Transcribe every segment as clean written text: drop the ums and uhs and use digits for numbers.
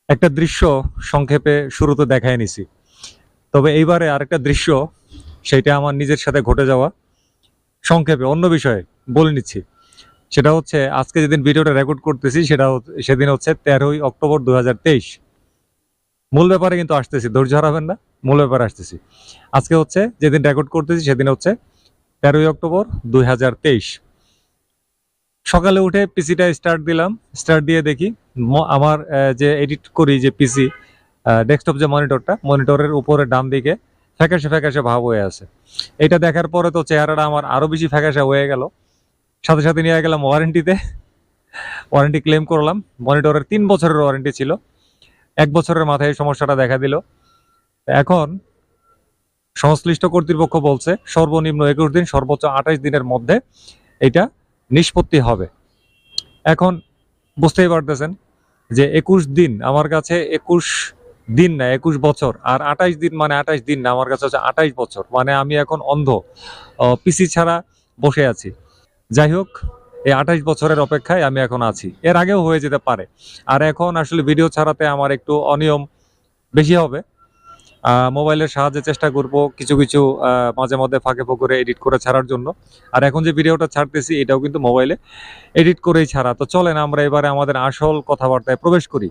একটা দৃশ্য সংক্ষেপে শুরুতে দেখায় নিছি, তবে এইবারে আরেকটা দৃশ্য, সেটা আমার নিজের সাথে ঘটে যাওয়া, সংক্ষেপে অন্য বিষয়ে বলে নিচ্ছি। সেটা হচ্ছে আজকে যেদিন ভিডিওটা রেকর্ড করতেছি সেদিন হচ্ছে 13ই অক্টোবর 2023। মূল ব্যাপারে কিন্তু আসতেছি, ধৈর্য হারাবেন না, মূল ব্যাপারে আসতেছি। আজকে হচ্ছে যেদিন রেকর্ড করতেছি সেদিন হচ্ছে 13ই অক্টোবর 2023। সকালে উঠে পিসিটা স্টার্ট দিলাম, স্টার্ট দিয়ে দেখি আমার যে এডিট করি যে পিসি ডেস্কটপ যে মনিটরের উপরে ডান দিকে ফ্যাকাশে ফ্যাকাশে ভাব হয়ে আছে। এটা দেখার পরে তো চেহারাটা আমার আরো বেশি ফ্যাকাশে হয়ে গেল। সাথে সাথে নিয়ে গেলাম ওয়ারেন্টিতে, ওয়ারেন্টি ক্লেম করলাম। মনিটরের 3 বছরের ওয়ারেন্টি ছিল, 1 বছরের মাথায় সমস্যাটা দেখা দিল। এখন সংশ্লিষ্ট কর্তৃপক্ষ বলছে সর্বনিম্ন 21 দিন, সর্বোচ্চ 28 দিনের মধ্যে এটা নিষ্পত্তি হবে। এখন বুঝতেই পারতেছেন যে 21 দিন আমার কাছে 21 দিন না, 21 বছর, আর 28 দিন মানে 28 দিন না, আমার কাছে হচ্ছে 28 বছর। মানে আমি এখন অন্ধ, পিসি ছাড়া বসে আছি। যাই হোক, এই 28 বছরের অপেক্ষায় আমি এখন আছি। এর আগেও হয়ে যেতে পারে। আর এখন আসলে ভিডিও ছাড়াতে আমার একটু অনিয়ম বেশি হবে। মোবাইলের সাহায্যে চেষ্টা করব কিছু কিছু মাঝে মধ্যে ফাঁকে ফোকরে এডিট করে ছাড়ার জন্য। আর এখন যে ভিডিওটা ছাড়তেছি এটাও কিন্তু মোবাইলে এডিট করেই ছাড়া। তো চলেন আমরা এবারে আমাদের আসল কথাবার্তায় প্রবেশ করি।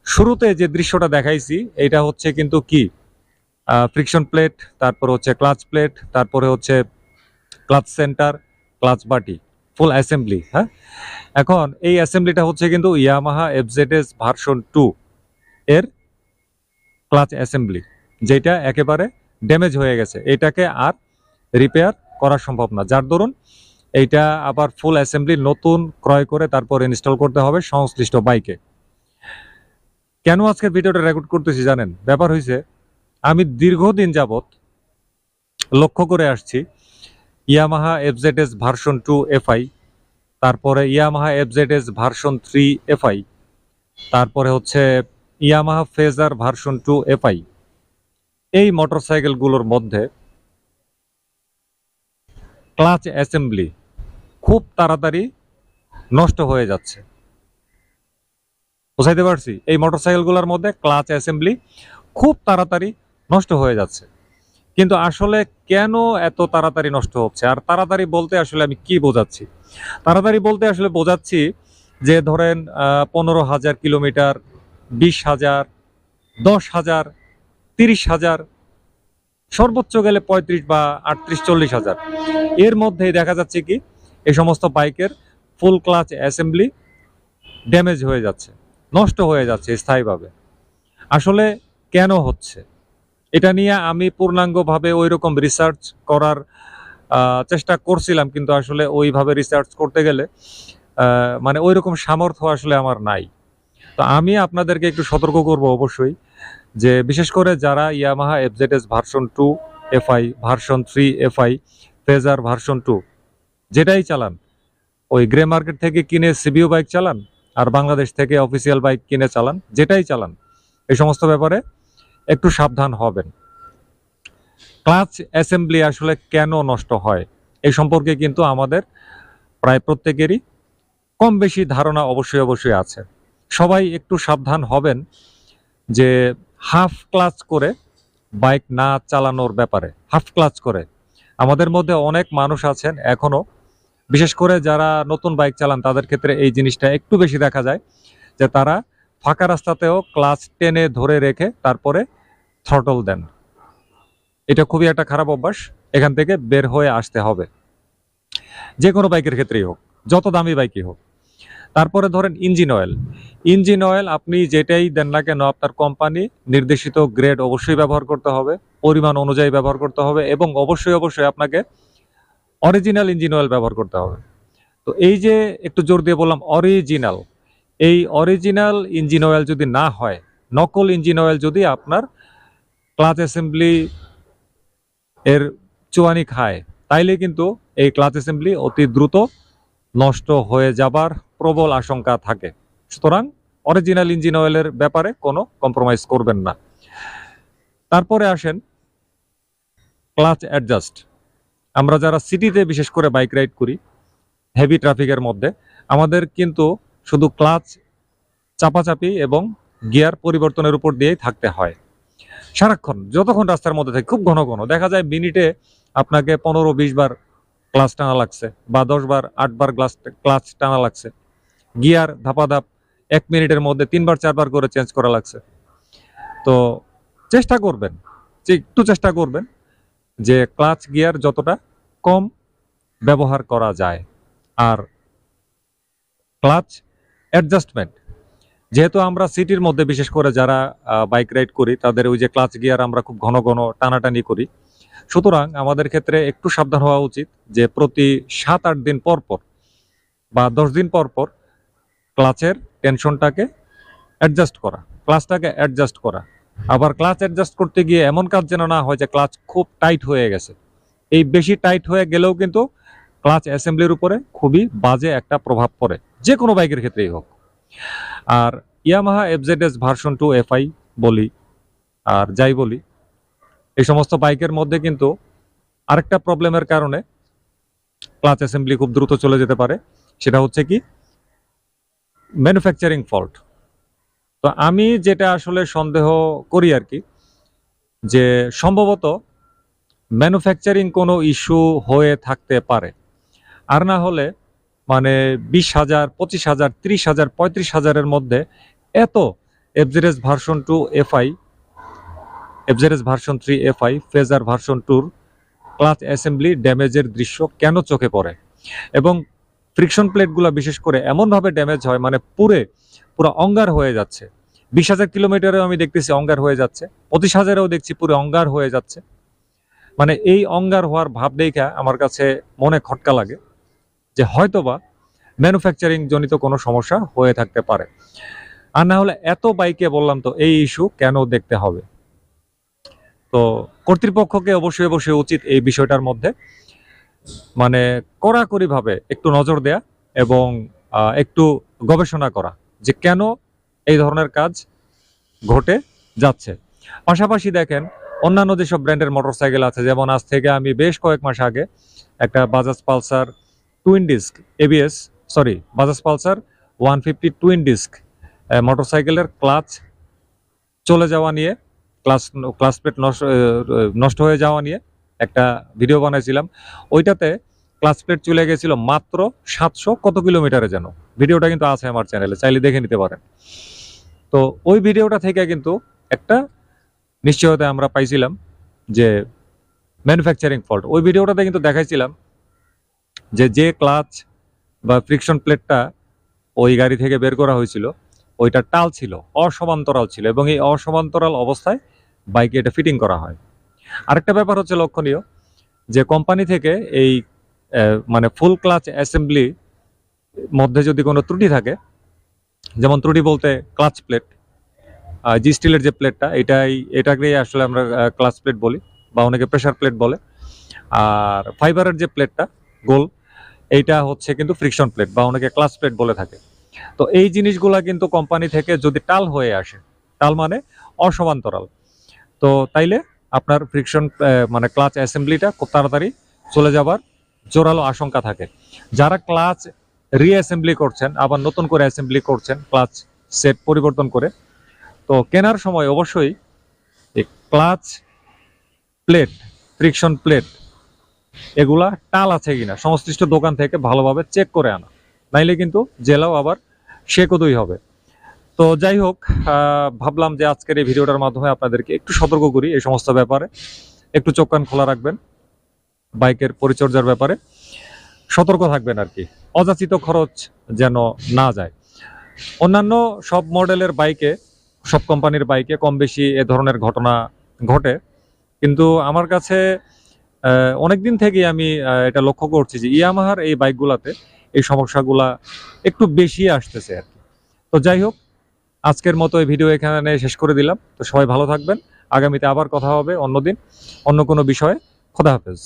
শুরুতে যে দৃশ্যটা দেখাইছি এটা হচ্ছে কিন্তু কি ফ্রিকশন প্লেট, তারপর হচ্ছে ক্লাচ প্লেট, তারপরে হচ্ছে ক্লাচ সেন্টার, ক্লাচ বাটি, ফুল অ্যাসেম্বলি। হ্যাঁ, এখন এই অ্যাসেম্বলিটা হচ্ছে কিন্তু ইয়ামাহা FZS ভার্সন 2 এর ক্লাচ অ্যাসেম্বলি, যেটা একেবারে ড্যামেজ হয়ে গেছে। এটাকে আর রিপেয়ার করা সম্ভব না, যার দরুন এইটা আবার ফুল অ্যাসেম্বলি নতুন ক্রয় করে তারপর ইনস্টল করতে হবে সংশ্লিষ্ট বাইকে। কেন আজকের ভিডিওটা রেকর্ড করতেছি জানেন? ব্যাপার হয়েছে, আমি দীর্ঘদিন যাবত লক্ষ্য করে আসছি ইয়ামাহা FZS ভার্সন 2 FI, তারপরে ইয়ামাহা FZS ভার্সন 3 FI, তারপরে হচ্ছে ইয়ামাহা ফেজার ভার্সন 2 FI। এই মোটরসাইকেলগুলোর মধ্যে ক্লাচ অ্যাসেম্বলি খুব তাড়াতাড়ি নষ্ট হয়ে যাচ্ছে। বুঝাইতে পারছি? এই মোটরসাইকেলগুলোর মধ্যে ক্লাচ অ্যাসেম্বলি খুব তাড়াতাড়ি নষ্ট হয়ে যাচ্ছে। কিন্তু আসলে কেন এত তাড়াতাড়ি নষ্ট হচ্ছে? আর তাড়াতাড়ি বলতে আসলে আমি কি বোঝাচ্ছি? তাড়াতাড়ি বলতে আসলে বোঝাচ্ছি যে ধরেন 15,000 কিলোমিটার, 20,000, 10,000, 30,000, সর্বোচ্চ গেলে 35 বা 38-40,000, এর মধ্যেই দেখা যাচ্ছে কি এই সমস্ত বাইকের ফুল ক্লাচ অ্যাসেম্বলি ড্যামেজ হয়ে যাচ্ছে, নষ্ট হয়ে যাচ্ছে স্থায়ীভাবে। আসলে কেন হচ্ছে এটা নিয়ে আমি পূর্ণাঙ্গভাবে ওই রকম রিসার্চ করার চেষ্টা করছিলাম, কিন্তু আসলে ওইভাবে রিসার্চ করতে গেলে মানে ওই রকম সামর্থ্য আসলে আমার নাই। তো আমি আপনাদেরকে একটু সতর্ক করব অবশ্যই, যে বিশেষ করে যারা Yamaha FZS version 2 FI, version 3 FI, Fazer version 2 যেটাই চালান, ওই গ্রে মার্কেট থেকে কিনে সিবিও বাইক চালান আর বাংলাদেশ থেকে অফিসিয়াল বাইক কিনে চালান, যেটাই চালান, এই সমস্ত ব্যাপারে একটু সাবধান হবেন। ক্লাচ অ্যাসেম্বলি আসলে কেন নষ্ট হয় এই সম্পর্কে কিন্তু আমাদের প্রায় প্রত্যেকেরই কম বেশি ধারণা অবশ্যই আছে। সবাই একটু সাবধান হবেন যে হাফ ক্লাচ করে বাইক না চালানোর ব্যাপারে। হাফ ক্লাচ করে আমাদের মধ্যে অনেক মানুষ আছেন এখনো, বিশেষ করে যারা নতুন বাইক চালান তাদের ক্ষেত্রে এই জিনিসটা একটু বেশি দেখা যায়, যে তারা ফাঁকা রাস্তাতেও ক্লাচ টেনে ধরে রেখে তারপরে থ্রটল দেন। এটা খুবই একটা খারাপ অভ্যাস, এখান থেকে বের হয়ে আসতে হবে, যে কোনো বাইকের ক্ষেত্রেই হোক, যত দামি বাইকই হোক। তারপরে ধরেন ইঞ্জিন অয়েল। ইঞ্জিন অয়েল আপনি যেটাই দেন না কেন আপনার কোম্পানি নির্দেশিত গ্রেড অবশ্যই ব্যবহার করতে হবে, পরিমাণ অনুযায়ী ব্যবহার করতে হবে, এবং অবশ্যই আপনাকে অরিজিনাল ইঞ্জিন অয়েল ব্যবহার করতে হবে। তো এই যে একটু জোর দিয়ে বললাম অরিজিনাল, এই অরিজিনাল ইঞ্জিন অয়েল যদি না হয়, নকল ইঞ্জিন অয়েল যদি আপনার ক্লাচ অ্যাসেম্বলি এর চুয়ানি খায়, তাইলে কিন্তু এই ক্লাচ অ্যাসেম্বলি অতি দ্রুত নষ্ট হয়ে যাবার প্রবল আশঙ্কা থাকে। সুতরাং অরিজিনাল ইঞ্জিন অয়েলের ব্যাপারে কোনো কম্প্রোমাইজ করবেন না। তারপরে আসেন ক্লাচ অ্যাডজাস্ট। আমরা যারা সিটিতে বিশেষ করে বাইক রাইড করি হেভি ট্রাফিকের মধ্যে, আমাদের কিন্তু শুধু ক্লাচ চাপাচাপি এবং গিয়ার পরিবর্তনের উপর দিয়েই থাকতে হয় সারাক্ষণ, যতক্ষণ রাস্তার মধ্যে থাকে। খুব ঘন ঘন দেখা যায় মিনিটে আপনাকে 15-20 বার ক্লাচ টানা লাগছে, বা 10 বার 8 বার ক্লাচ টানা লাগছে। গিয়ার ধাপাধাপ 1 মিনিটের মধ্যে 3 বার 4 বার করে চেঞ্জ করা লাগছে। তো চেষ্টা করবেন, একটু চেষ্টা করবেন যে ক্লাচ গিয়ার যতটা কম ব্যবহার করা যায়। আর ক্লাচ অ্যাডজাস্টমেন্ট, যেহেতু আমরা সিটির মধ্যে বিশেষ করে যারা বাইক রাইড করি তাদের ওই যে ক্লাচ গিয়ার আমরা খুব ঘন ঘন টানাটানি করি, সুতরাং আমাদের ক্ষেত্রে একটু সাবধান হওয়া উচিত যে প্রতি 7-8 দিন পর পর বা 10 দিন পর পর ক্লাচের টেনশনটাকে অ্যাডজাস্ট করা, ক্লাচটাকে অ্যাডজাস্ট করা। আবার ক্লাচ অ্যাডজাস্ট করতে গিয়ে এমন কাজ যেন না হয় যে ক্লাচ খুব টাইট হয়ে গেছে। এই বেশি টাইট হয়ে গেলেও কিন্তু ক্লাচ অ্যাসেম্বলির উপরে খুবই বাজে একটা প্রভাব পড়ে, যে কোনো বাইকের ক্ষেত্রেই হোক। আর ইয়ামাহা FZS ভার্সন 2 FI বলি আর যাই বলি, এই সমস্ত বাইকের মধ্যে কিন্তু আরেকটা প্রবলেমের কারণে ক্লাচ অ্যাসেম্বলি খুব দ্রুত চলে যেতে পারে, সেটা হচ্ছে কি ম্যানুফ্যাকচারিং ফল্ট। তো আমি যেটা আসলে সন্দেহ করি আর কি, যে সম্ভবত ম্যানুফ্যাকচারিং কোনো ইস্যু হয়ে থাকতে পারে। আর না হলে মানে 20,000, 25,000, 30,000, 35,000-এর মধ্যে এত FZS version 2 FI, FZS version 3 FI, Fazer version 2 clutch assembly ড্যামেজের দৃশ্য কেন চোখে পড়ে? এবং ফ্রিকশন প্লেটগুলো বিশেষ করে এমনভাবে ড্যামেজ হয়, মানে পুরো অঙ্গার হয়ে যাচ্ছে। 20,000 কিলোমিটারেও আমি দেখতেছি অঙ্গার হয়ে যাচ্ছে, 25,000-এও দেখছি পুরো অঙ্গার হয়ে যাচ্ছে। মানে এই অঙ্গার হওয়ার ভাব দেখা আমার কাছে মনে খটকা লাগে যে হয়তোবা ম্যানুফ্যাকচারিং জনিত কোনো সমস্যা হয়ে থাকতে পারে। আর না হলে এত বাইকে বললাম তো এই ইস্যু কেন দেখতে হবে? তো কর্তৃপক্ষকে অবশ্যই উচিত এই বিষয়টার মধ্যে মানে কড়াকড়িভাবে একটু নজর দেয়া এবং একটু গবেষণা করা যে কেন এই ধরনের কাজ ঘটে যাচ্ছে। পাশাপাশি দেখেন অন্যান্য যেসব ব্র্যান্ডের মোটরসাইকেল আছে, যেমন আজ থেকে আমি বেশ কয়েক মাস আগে একটা Bajaj Pulsar twin disk ABS, Bajaj Pulsar 150 twin disk মোটরসাইকেলের ক্লাচ চলে যাওয়া নিয়ে, ক্লাচ প্লেট নষ্ট হয়ে যাওয়া নিয়ে একটা ভিডিও বানাইছিলাম। ওইটাতে ক্লাচ প্লেট চলে গেছিল মাত্র 700 কত কিলোমিটারে যেন। ভিডিওটা কিন্তু আছে আমার চ্যানেলে, চাইলে দেখে নিতে পারেন। তো ওই ভিডিওটা থেকে কিন্তু একটা নিশ্চয়তা আমরা পাইছিলাম যে ম্যানুফ্যাকচারিং ফল্ট। ওই ভিডিওটাতে কিন্তু দেখাইছিলাম যে ক্লাচ বা ফ্রিকশন প্লেটটা ওই গাড়ি থেকে বের করা হয়েছিল ওইটা টাল ছিল, অসমান্তরাল ছিল, এবং এই অসমান্তরাল অবস্থায় বাইকে এটা ফিটিং করা হয়। আরেকটা ব্যাপার হচ্ছে লক্ষণীয়, যে কোম্পানি থেকে এই মানে ফুল ক্লাচ অ্যাসেম্বলি মধ্যে যদি কোনো ত্রুটি থাকে, যেমন ত্রুটি বলতে ক্লাচ প্লেট, জি স্টিলের যে প্লেটটা এটাকেই আসলে আমরা ক্লাচ প্লেট বলি, বা অনেকে প্রেসার প্লেট বলে। আর ফাইবারের যে প্লেটটা গোল, এইটা হচ্ছে কিন্তু ফ্রিকশন প্লেট বা অনেকে ক্লাচ প্লেট বলে থাকে। তো এই জিনিসগুলা কিন্তু কোম্পানি থেকে যদি টাল হয়ে আসে, টাল মানে অসমান্তরাল, তো তাইলে আপনার ফ্রিকশন মানে ক্লাচ অ্যাসেম্বলিটা খুব তাড়াতাড়ি চলে যাবার জোরালো আশঙ্কা থাকে। যারা ক্লাচ রিঅ্যাসেম্বলি করছেন, আবার নতুন করে অ্যাসেম্বলি করছেন ক্লাচ সেট পরিবর্তন করে, তো কেনার সময় অবশ্যই এই ক্লাচ প্লেট, ফ্রিকশন প্লেট এগুলা টাল আছে কিনা সংশ্লিষ্ট দোকান থেকে ভালোভাবে চেক করে আনা, নাইলে কিন্তু জেলাও আবার শেকদই হবে। তো যাই হোক, ভাবলাম যে আজকের এই ভিডিওটার মাধ্যমে আপনাদেরকে একটু সতর্ক করি এই সমস্ত ব্যাপারে। একটু চোখ কান খোলা রাখবেন, বাইকের পরিচর্যার ব্যাপারে সতর্ক থাকবেন আর কি, অযাচিত খরচ যেন না যায়। অন্যান্য সব মডেলের বাইকে, সব কোম্পানির বাইকে কম বেশি এ ধরনের ঘটনা ঘটে, কিন্তু আমার কাছে অনেকদিন থেকেই আমি এটা লক্ষ্য করছি যে ইয়ামাহার এই বাইকগুলাতে এই সমস্যাগুলা একটু বেশি আসতেছে আর কি। তো যাই হোক, আজকের মতো এই ভিডিও এখানে শেষ করে দিলাম। তো সবাই ভালো থাকবেন, আগামীতে আবার কথা হবে অন্যদিন অন্য কোনো বিষয়ে। খোদা হাফেজ।